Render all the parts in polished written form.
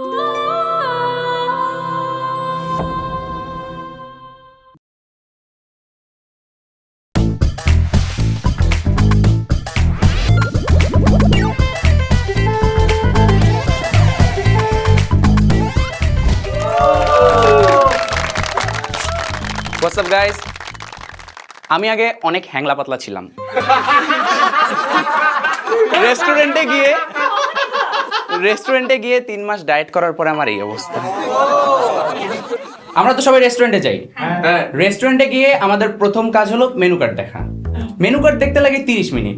What's up guys? আমি আগে অনেক হ্যাংলা পাতলা ছিলাম। রেস্টুরেন্টে গিয়ে 3 মাস ডায়েট করার পরে আমার এই অবস্থা। আমরা তো সবাই রেস্টুরেন্টে যাই। রেস্টুরেন্টে গিয়ে আমাদের প্রথম কাজ হলো মেনু কার্ড দেখা। মেনু কার্ড দেখতে লাগে 30 মিনিট।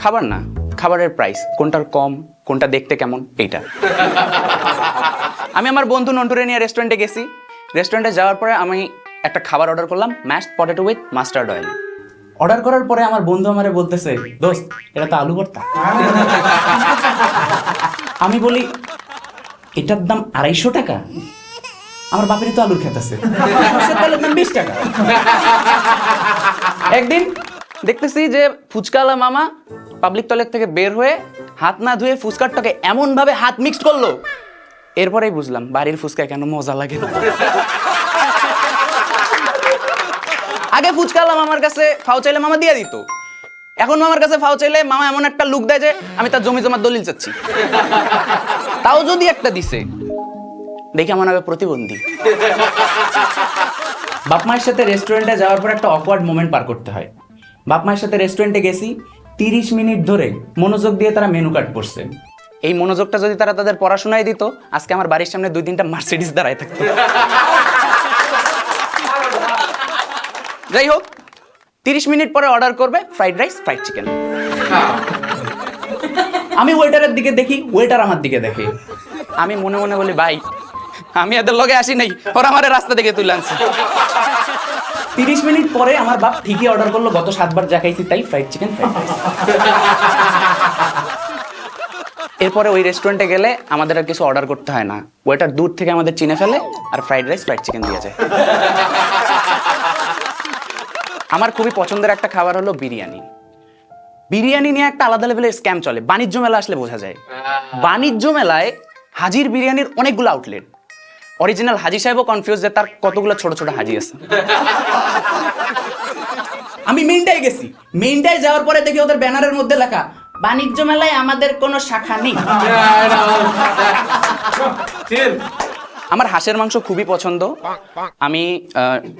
খাবার না, খাবারের প্রাইস কোনটার কম, কোনটা দেখতে কেমন এইটা। আমি আমার বন্ধু নন্টুরে নিয়ে রেস্টুরেন্টে গেছি। রেস্টুরেন্টে যাওয়ার পরে আমি একটা খাবার অর্ডার করলাম, mashed potato with mustard oil. Order করার পরে আমার বন্ধু আমারে বলতেছে, দোস্ত এটা তো আলু ভর্তা। আমি বলি এটার দাম 250 টাকা। আমার বাপেরই তো আলুর খেতেছে, তেলের দাম 20 টাকা। একদিন দেখতেছি যে ফুচকাওয়ালা মামা পাবলিক টয়লেট থেকে বের হয়ে হাত না ধুয়ে ফুচকারটাকে এমন ভাবে হাত মিক্সড করলো, এরপরেই বুঝলাম বাড়ির ফুচকা কেন মজা লাগে। আগে ফুচকাওয়ালা মামার কাছে ফাও চাইলে মামা দিয়ে দিত, এখন মামার কাছে ফাও চাইলে মামা এমন একটা লুক দেয় যে আমি তার জমি জমার দলিল চাচ্ছি। তাও যদি একটা দিছে দেখি আমার আগে প্রতিবন্ধী। বাপ মায়ের সাথে রেস্টুরেন্টে যাওয়ার পর একটা অকওয়ার্ড মোমেন্ট পার করতে হয়। বাপ মায়ের সাথে রেস্টুরেন্টে গেছি, 30 মিনিট ধরে মনোযোগ দিয়ে তারা মেনু কার্ড পড়ছে। এই মনোযোগটা যদি তারা তাদের পড়াশোনায় দিত, আজকে আমার বাড়ির সামনে 2-3টা মার্সিডিজ দাঁড়ায় থাকতো। যাই হোক, 30 মিনিট পরে অর্ডার করবে ফ্রাইড রাইস, ফ্রাইড চিকেন। আমি ওয়েটারের দিকে দেখি, ওয়েটার আমার দিকে দেখে। আমি মনে মনে বলি, ভাই আমি এদের লগে আসি নাই, ওরা আমার রাস্তা থেকে তুলে আনছে। 30 মিনিট পরে আমার বাপ ঠিকই অর্ডার করলো গত 7 বার যা খাইছি তাই, ফ্রাইড চিকেন, ফ্রাইড রাইস। এরপরে ওই রেস্টুরেন্টে গেলে আমাদের আর কিছু অর্ডার করতে হয় না, ওয়েটার দূর থেকে আমাদের চিনে ফেলে আর ফ্রাইড রাইস, ফ্রাইড চিকেন দিয়ে যায়। আমার খুবই পছন্দের একটা খাবার হলো বিরিয়ানি। বিরিয়ানি নিয়ে একটা আলাদা লেভেলের স্ক্যাম চলে, বাণিজ্য মেলা আসলে বোঝা যায়। বাণিজ্য মেলায় হাজির বিরিয়ানির অনেকগুলো আউটলেট। অরিজিনাল হাজি সাহেবও কনফিউজ যে তার কতগুলো ছোট ছোট হাজি আছে। আমি মেইনটাই গেছি, মেইনটাই যাওয়ার পরে দেখি ওদের ব্যানারের মধ্যে লেখা বাণিজ্য মেলায় আমাদের কোনো শাখা নেই। আমার হাঁসের মাংস খুবই পছন্দ। আমি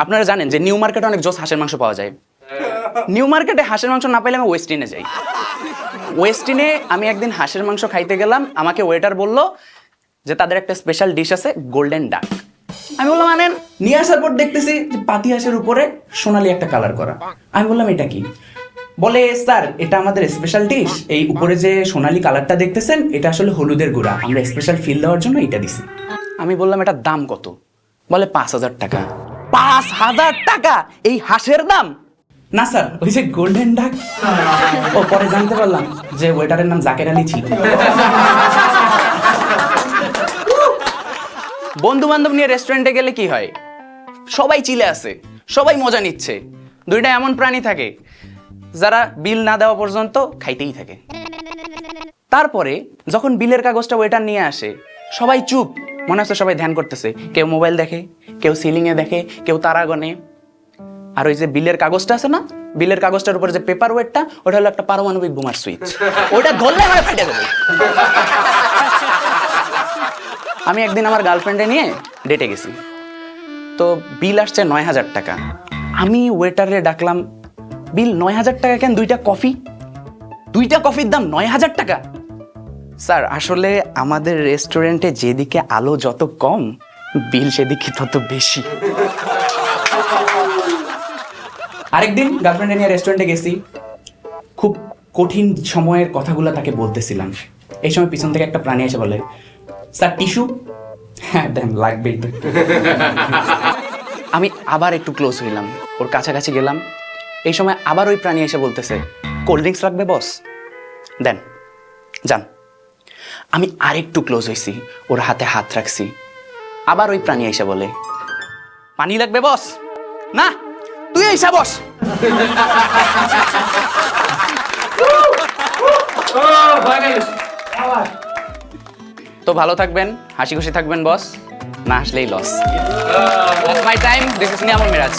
আপনারা জানেন যে নিউ মার্কেটে অনেক জোস হাঁসের মাংস পাওয়া যায়। নিউ মার্কেটে হাঁসের মাংস না পাইলে আমি ওয়েস্টিনে যাই। ওয়েস্টিনে আমি একদিন হাঁসের মাংস খাইতে গেলাম, আমাকে ওয়েটার বলল যে তাদের একটা স্পেশাল ডিশ আছে গোল্ডেন ডাক। আমি বললাম আনেন। নিয়ে আসার পর দেখতেছি যে পাতি হাঁসের উপরে সোনালি একটা কালার করা। আমি বললাম এটা কি? বলে স্যার এটা আমাদের স্পেশাল ডিশ, এই উপরে যে সোনালি কালারটা দেখতেছেন এটা আসলে হলুদের গুঁড়া, আমরা স্পেশাল ফিল দেওয়ার জন্য এটা দিছি। আমি বললাম এটার দাম কত? বলে 5000 টাকা। 5000 টাকা এই হাঁসের দাম? না স্যার ওই যে গোল্ডেন ডাক। ও পরে জানতে পারলাম যে ওয়েটারের নাম জাকের আলী ছিল। বন্ধু বান্ধব নিয়ে রেস্টুরেন্টে গেলে কি হয়, সবাই চিলে আছে, সবাই মজা নিচ্ছে। দুইটা এমন প্রাণী থাকে যারা বিল না দেওয়া পর্যন্ত খাইতেই থাকে। তারপরে যখন বিলের কাগজটা ওয়েটার নিয়ে আসে, সবাই চুপ, মনে হচ্ছে সবাই ধ্যান করতেছে। কেউ মোবাইল দেখে, কেউ সিলিংয়ে দেখে, কেউ তারা গনে। আর ওই যে বিলের কাগজটা আছে না, বিলের কাগজটার উপরে যে পেপার ওয়েটটা, ওটা হলো একটা পারমাণবিক বোমার সুইচ। ওটা ধরলে আমার ফাটে যাবে। আমি একদিন আমার গার্লফ্রেন্ডে নিয়ে ডেটে গেছি, তো বিল আসছে 9000 টাকা। আমি ওয়েটারে ডাকলাম, বিল 9000 টাকা কেন? 2টা কফি, 2টা কফির দাম 9000 টাকা। স্যার আসলে আমাদের রেস্টুরেন্টে যেদিকে আলো যত কম, বিল সেদিকে তত বেশি। আরেকদিন গার্লফ্রেন্ডে নিয়ে রেস্টুরেন্টে গেছি, খুব কঠিন সময়ের কথাগুলো তাকে বলতেছিলাম। এই সময় পিছন থেকে একটা প্রাণী এসে বলে, স্যার টিস্যু? হ্যাঁ দেন, লাগবেই তো। আমি আবার একটু ক্লোজ হইলাম, ওর কাছাকাছি গেলাম। এই সময় আবার ওই প্রাণী এসে বলতেছে, কোল্ড ড্রিঙ্কস লাগবে বস? দেন, যান। আমি আরেকটু ক্লোজ হয়েছি, ওর হাতে হাত রাখছি। আবার ওই প্রাণী এসে বলে, পানি লাগবে বস? না, তুই এসে বস। তো ভালো থাকবেন, হাসি খুশি থাকবেন বস, না হাসলেই loss. My time, this is Niamul Miraj.